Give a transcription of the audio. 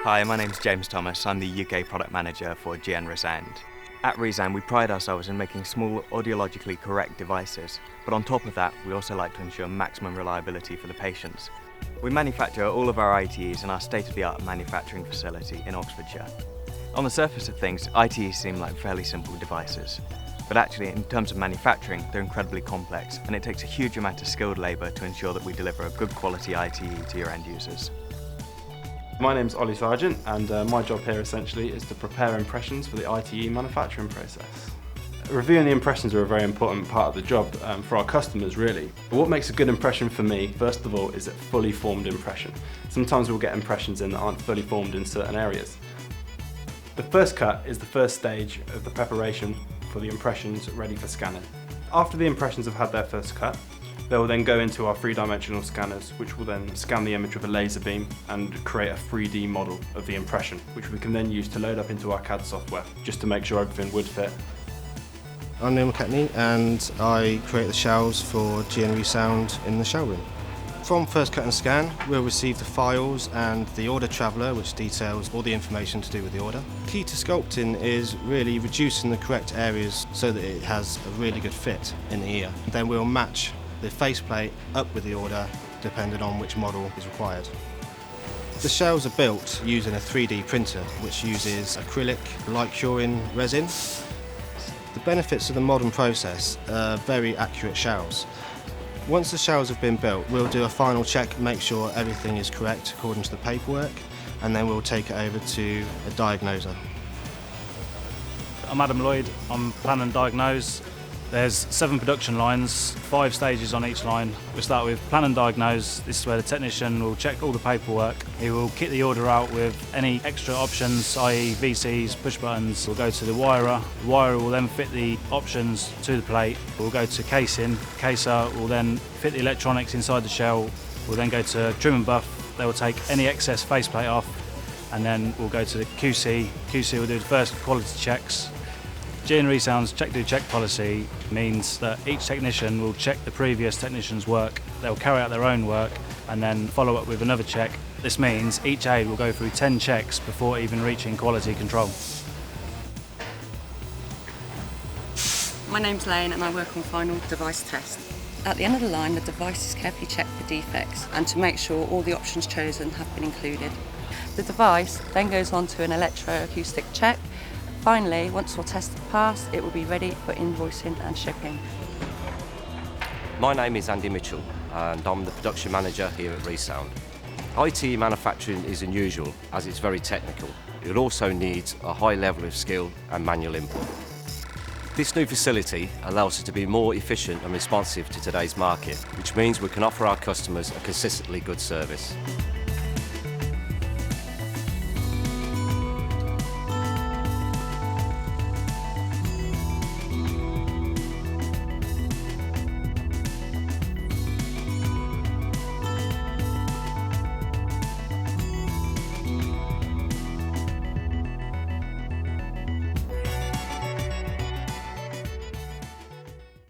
Hi, my name's James Thomas. I'm the UK Product Manager for ReSound. At ReSound, we pride ourselves in making small, audiologically correct devices, but on top of that, we also like to ensure maximum reliability for the patients. We manufacture all of our ITEs in our state-of-the-art manufacturing facility in Oxfordshire. On the surface of things, ITEs seem like fairly simple devices, but actually, in terms of manufacturing, they're incredibly complex, and it takes a huge amount of skilled labour to ensure that we deliver a good quality ITE to your end users. My name's Ollie Sargent, and my job here essentially is to prepare impressions for the ITE manufacturing process. Reviewing the impressions are a very important part of the job for our customers really. But what makes a good impression for me, first of all, is a fully formed impression. Sometimes we'll get impressions in that aren't fully formed in certain areas. The first cut is the first stage of the preparation for the impressions ready for scanning. After the impressions have had their first cut, they will then go into our three-dimensional scanners, which will then scan the image with a laser beam and create a 3D model of the impression, which we can then use to load up into our CAD software, just to make sure everything would fit. I'm Neil McKechnie and I create the shells for ReSound in the showroom. From first cut and scan, we'll receive the files and the order traveller, which details all the information to do with the order. Key to sculpting is really reducing the correct areas so that it has a really good fit in the ear. Then we'll match the faceplate up with the order depending on which model is required. The shells are built using a 3D printer which uses acrylic light curing resin. The benefits of the modern process are very accurate shells. Once the shells have been built, we'll do a final check, make sure everything is correct according to the paperwork, and then we'll take it over to a diagnoser. I'm Adam Lloyd, I'm plan and diagnose. There's 7 production lines, 5 stages on each line. We start with plan and diagnose. This is where the technician will check all the paperwork. He will kit the order out with any extra options, i.e. VCs, push buttons. We'll go to the wirer. The wirer will then fit the options to the plate. We'll go to casing. The caser will then fit the electronics inside the shell. We'll then go to trim and buff. They will take any excess faceplate off, and then we'll go to the QC. QC will do the first quality checks. ReSound's check do check policy means that each technician will check the previous technician's work. They'll carry out their own work and then follow up with another check. This means each aid will go through 10 checks before even reaching quality control. My name's Lane and I work on final device test. At the end of the line, the device is carefully checked for defects and to make sure all the options chosen have been included. The device then goes on to an electroacoustic check. Finally, once all tests have passed, it will be ready for invoicing and shipping. My name is Andy Mitchell and I'm the production manager here at ReSound. ITE manufacturing is unusual as it's very technical. It also needs a high level of skill and manual input. This new facility allows us to be more efficient and responsive to today's market, which means we can offer our customers a consistently good service.